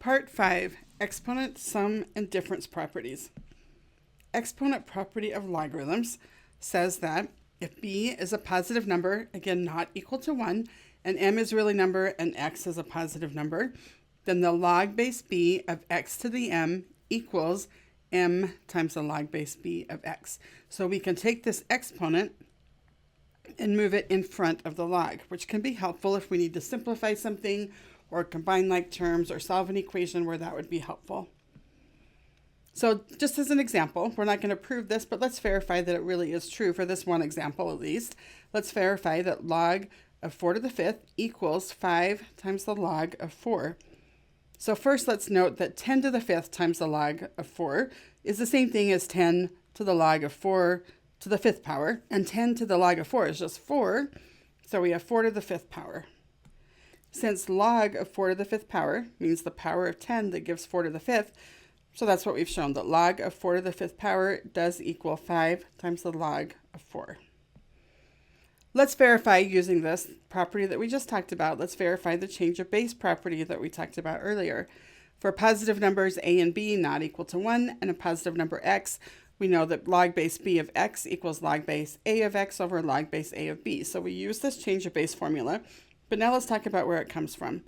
Part 5, Exponent, Sum, and Difference Properties. Exponent property of logarithms says that if b is a positive number, again not equal to 1, and m is a real number and x is a positive number, then the log base b of x to the m equals m times the log base b of x. So we can take this exponent and move it in front of the log, which can be helpful if we need to simplify something or combine like terms or solve an equation where that would be helpful. So just as an example, we're not going to prove this, but let's verify that it really is true for this one example at least. Let's verify that log of 4 to the 5th equals 5 times the log of 4. So first let's note that 10 to the 5th times the log of 4 is the same thing as 10 to the log of 4 to the 5th power, and 10 to the log of 4 is just 4, so we have 4 to the 5th power. Since log of 4 to the 5th power means the power of 10 that gives 4 to the 5th, so that's what we've shown, that log of 4 to the 5th power does equal 5 times the log of 4. Let's verify using this property that we just talked about. Let's verify the change of base property that we talked about earlier. For positive numbers a and b not equal to 1 and a positive number x, we know that log base b of x equals log base a of x over log base a of b. So we use this change of base formula, but now let's talk about where it comes from.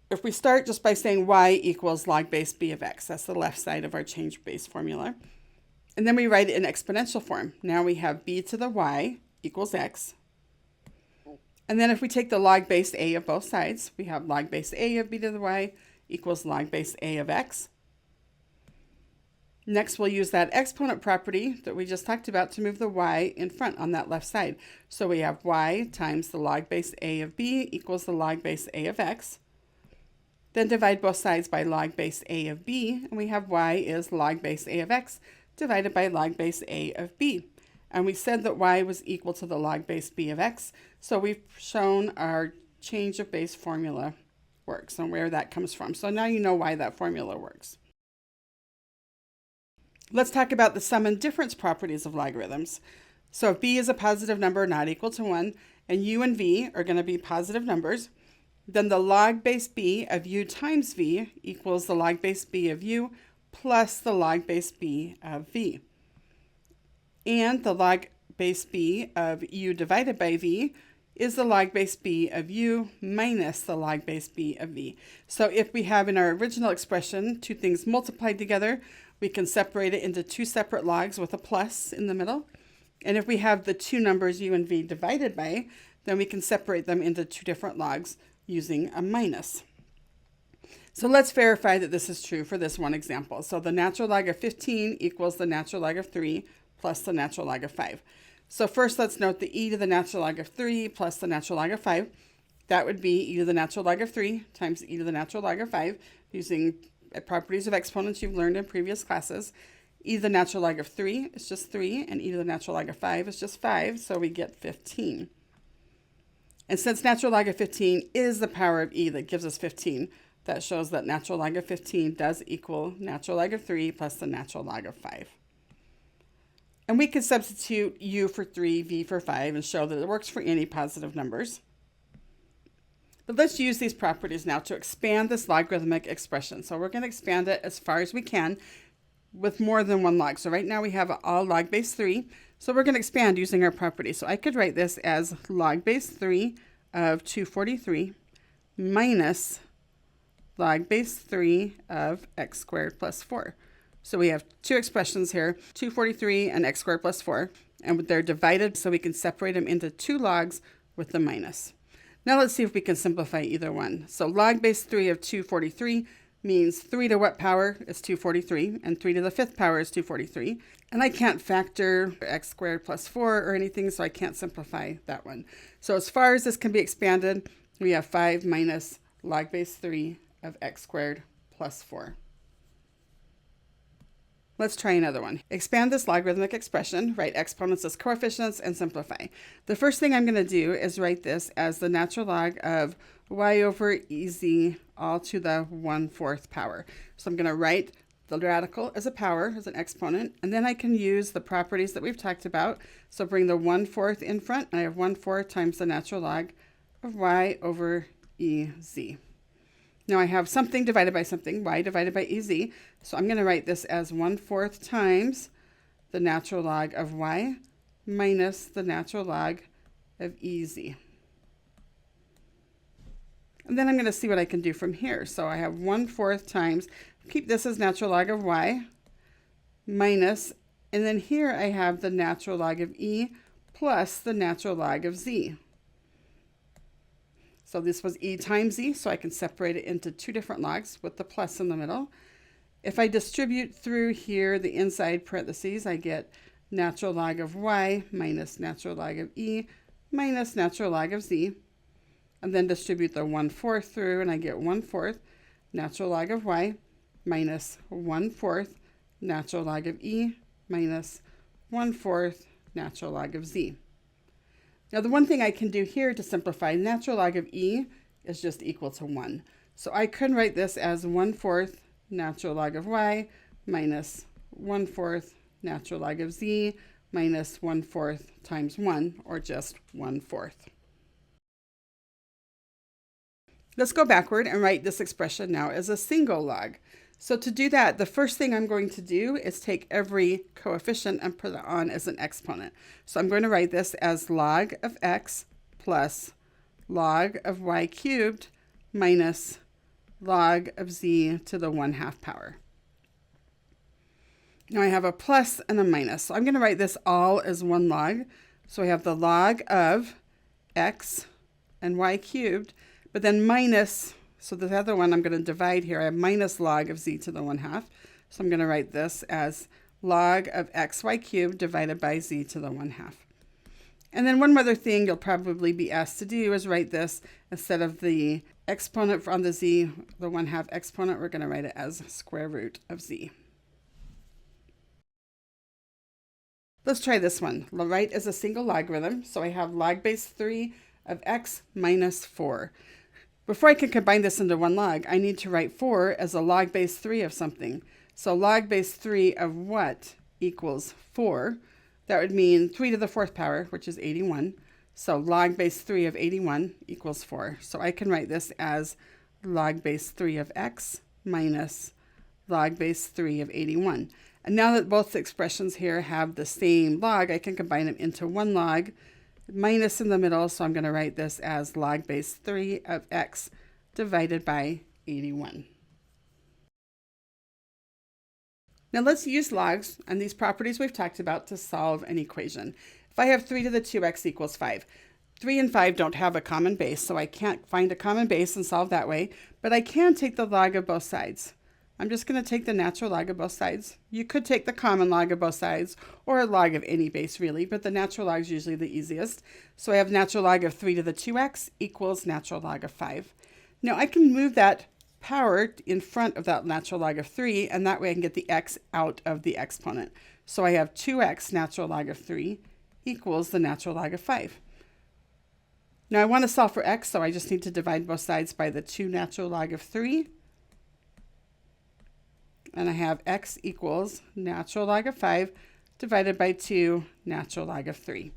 If we start just by saying y equals log base b of x, that's the left side of our change of base formula. And then we write it in exponential form. Now we have b to the y equals x. And then if we take the log base a of both sides, we have log base a of b to the y equals log base a of x. Next, we'll use that exponent property that we just talked about to move the y in front on that left side. So we have y times the log base a of b equals the log base a of x. Then divide both sides by log base a of b, and we have y is log base a of x divided by log base a of b. And we said that y was equal to the log base b of x, so we've shown our change of base formula works and where that comes from. So now you know why that formula works. Let's talk about the sum and difference properties of logarithms. So if b is a positive number not equal to 1, and u and v are going to be positive numbers, then the log base b of u times v equals the log base b of u plus the log base b of v. And the log base b of u divided by v is the log base b of u minus the log base b of v. So if we have in our original expression two things multiplied together, we can separate it into two separate logs with a plus in the middle. And if we have the two numbers u and v divided by, then we can separate them into two different logs using a minus. So let's verify that this is true for this one example. So the natural log of 15 equals the natural log of 3 plus the natural log of 5. So first let's note the e to the natural log of 3 plus the natural log of 5. That would be e to the natural log of 3 times e to the natural log of 5 using properties of exponents you've learned in previous classes. E to the natural log of 3 is just 3, and e to the natural log of 5 is just 5, so we get 15. And since natural log of 15 is the power of e that gives us 15, that shows that natural log of 15 does equal natural log of 3 plus the natural log of 5. And we can substitute u for 3, v for 5, and show that it works for any positive numbers. But let's use these properties now to expand this logarithmic expression. So we're going to expand it as far as we can with more than one log. So right now we have all log base 3. So we're going to expand using our property. So I could write this as log base 3 of 243 minus log base 3 of x squared plus 4. So we have two expressions here, 243 and x squared plus 4, and they're divided so we can separate them into two logs with the minus. Now let's see if we can simplify either one. So log base 3 of 243 means 3 to what power is 243, and 3 to the 5th power is 243. And I can't factor x squared plus 4 or anything, so I can't simplify that one. So as far as this can be expanded, we have 5 minus log base 3 of x squared plus 4. Let's try another one. Expand this logarithmic expression, write exponents as coefficients, and simplify. The first thing I'm going to do is write this as the natural log of y over ez all to the 1/4 power. So I'm going to write the radical as a power, as an exponent, and then I can use the properties that we've talked about. So bring the 1/4 in front, and I have 1/4 times the natural log of y over ez. Now I have something divided by something, y divided by ez. So I'm going to write this as 1/4 times the natural log of y minus the natural log of ez. And then I'm going to see what I can do from here. So I have 1/4 times, keep this as natural log of y, minus, and then here I have the natural log of e plus the natural log of z. So this was e times z, so I can separate it into two different logs with the plus in the middle. If I distribute through here the inside parentheses, I get natural log of y minus natural log of e minus natural log of z. And then distribute the 1/4 through, and I get 1/4 natural log of y minus 1/4 natural log of e minus 1/4 natural log of z. Now the one thing I can do here to simplify, natural log of e is just equal to 1. So I could write this as 1/4 natural log of y minus 1/4 natural log of z minus 1/4 times 1, or just 1/4. Let's go backward and write this expression now as a single log. So to do that, the first thing I'm going to do is take every coefficient and put it on as an exponent. So I'm going to write this as log of x plus log of y cubed minus log of z to the 1/2 power. Now I have a plus and a minus. So I'm going to write this all as one log. So I have the log of x and y cubed, but then minus, so the other one I'm going to divide here. I have minus log of z to the 1/2. So I'm going to write this as log of xy cubed divided by z to the 1/2. And then one other thing you'll probably be asked to do is write this instead of the exponent on the z, the 1/2 exponent, we're going to write it as square root of z. Let's try this one. Write as a single logarithm. So I have log base 3 of x minus 4. Before I can combine this into one log, I need to write 4 as a log base 3 of something. So log base 3 of what equals 4? That would mean 3 to the 4th power, which is 81. So log base 3 of 81 equals 4. So I can write this as log base 3 of x minus log base 3 of 81. And now that both expressions here have the same log, I can combine them into one log, minus in the middle. So I'm going to write this as log base 3 of x divided by 81. Now let's use logs and these properties we've talked about to solve an equation. If I have 3 to the 2x equals 5, 3 and 5 don't have a common base, so I can't find a common base and solve that way, but I can take the log of both sides. I'm just going to take the natural log of both sides. You could take the common log of both sides or a log of any base really, but the natural log is usually the easiest. So I have natural log of 3 to the 2x equals natural log of 5. Now I can move that power in front of that natural log of 3, and that way I can get the x out of the exponent. So I have 2x natural log of 3 equals the natural log of 5. Now I want to solve for x, so I just need to divide both sides by the 2 natural log of 3. And I have x equals natural log of 5 divided by 2 natural log of 3.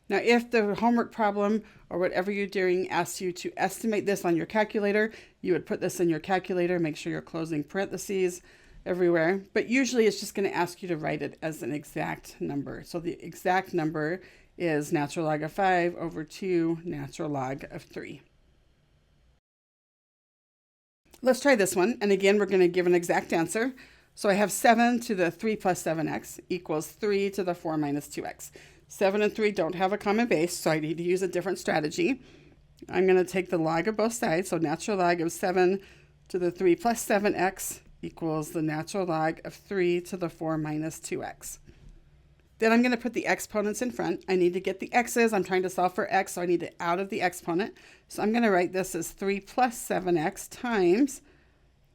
Now, if the homework problem or whatever you're doing asks you to estimate this on your calculator, you would put this in your calculator, make sure you're closing parentheses everywhere. But usually it's just going to ask you to write it as an exact number. So the exact number is natural log of 5 over 2 natural log of 3. Let's try this one. And again, we're going to give an exact answer. So I have 7 to the 3 plus 7x equals 3 to the 4 minus 2x. 7 and 3 don't have a common base, so I need to use a different strategy. I'm going to take the log of both sides. So natural log of 7 to the 3 plus 7x equals the natural log of 3 to the 4 minus 2x. Then I'm going to put the exponents in front. I need to get the x's. I'm trying to solve for x, so I need it out of the exponent. So I'm going to write this as 3 plus 7x times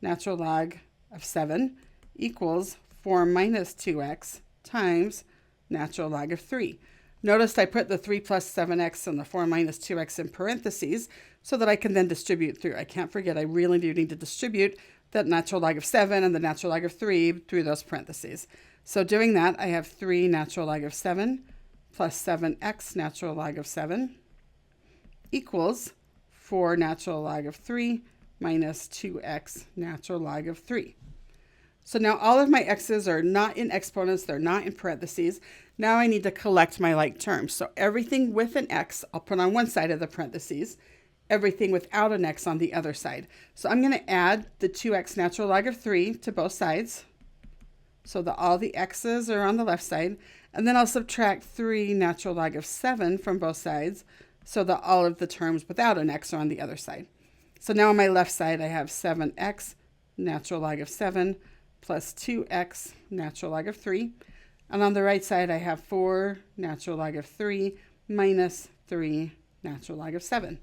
natural log of 7 equals 4 minus 2x times natural log of 3. Notice I put the 3 plus 7x and the 4 minus 2x in parentheses so that I can then distribute through. I can't forget I really do need to distribute that natural log of 7 and the natural log of 3 through those parentheses. So doing that, I have 3 natural log of 7 plus 7x natural log of 7 equals 4 natural log of 3 minus 2x natural log of 3. So now all of my x's are not in exponents, they're not in parentheses. Now I need to collect my like terms. So everything with an x, I'll put on one side of the parentheses, everything without an x on the other side. So I'm going to add the 2x natural log of 3 to both sides, so that all the x's are on the left side. And then I'll subtract 3 natural log of 7 from both sides, so that all of the terms without an x are on the other side. So now on my left side, I have 7x natural log of 7 plus 2x natural log of 3. And on the right side, I have 4 natural log of 3 minus 3 natural log of 7.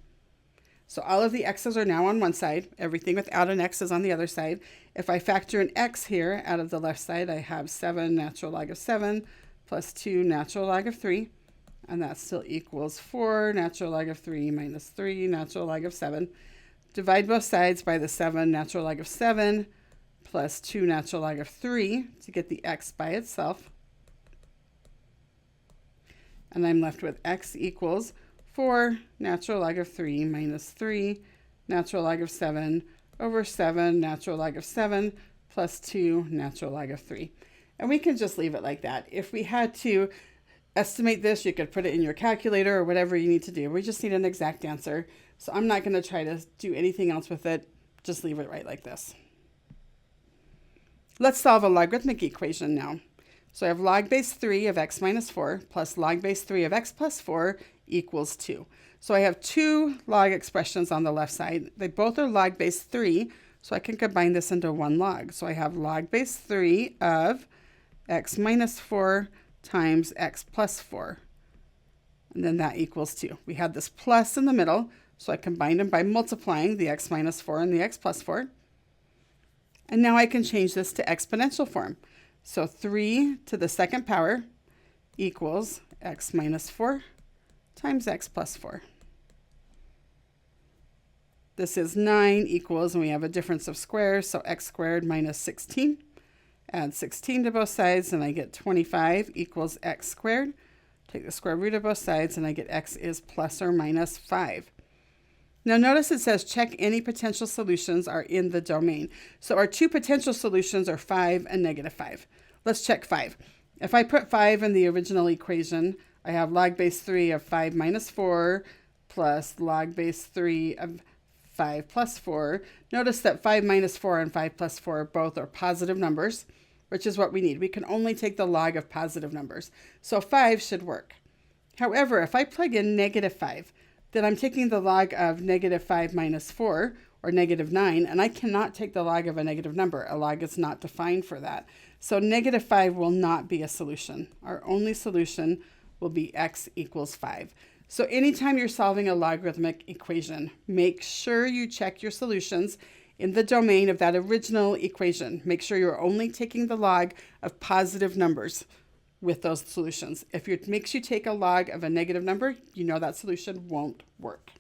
So all of the x's are now on one side. Everything without an x is on the other side. If I factor an x here out of the left side, I have 7 natural log of 7 plus 2 natural log of 3. And that still equals 4 natural log of 3 minus 3 natural log of 7. Divide both sides by the 7 natural log of 7 plus 2 natural log of 3 to get the x by itself. And I'm left with x equals 4 natural log of 3 minus 3 natural log of 7 over 7 natural log of 7 plus 2 natural log of 3. And we can just leave it like that. If we had to estimate this, you could put it in your calculator or whatever you need to do. We just need an exact answer. So I'm not going to try to do anything else with it. Just leave it right like this. Let's solve a logarithmic equation now. So I have log base 3 of x minus 4 plus log base 3 of x plus 4 equals 2. So I have two log expressions on the left side. They both are log base 3, so I can combine this into one log. So I have log base 3 of x minus 4 times x plus 4. And then that equals 2. We had this plus in the middle, so I combined them by multiplying the x minus 4 and the x plus 4. And now I can change this to exponential form. So 3 to the second power equals x minus 4 times x plus 4. This is 9 equals, and we have a difference of squares, so x squared minus 16. Add 16 to both sides, and I get 25 equals x squared. Take the square root of both sides, and I get x is plus or minus 5. Now notice it says check any potential solutions are in the domain. So our two potential solutions are 5 and negative 5. Let's check 5. If I put 5 in the original equation, I have log base 3 of 5 minus 4 plus log base 3 of 5 plus 4. Notice that 5 minus 4 and 5 plus 4 both are positive numbers, which is what we need. We can only take the log of positive numbers. So 5 should work. However, if I plug in negative 5, then I'm taking the log of negative 5 minus 4, or negative 9, and I cannot take the log of a negative number. A log is not defined for that. So negative 5 will not be a solution. Our only solution will be x equals 5. So anytime you're solving a logarithmic equation, make sure you check your solutions in the domain of that original equation. Make sure you're only taking the log of positive numbers with those solutions. If it makes you take a log of a negative number, you know that solution won't work.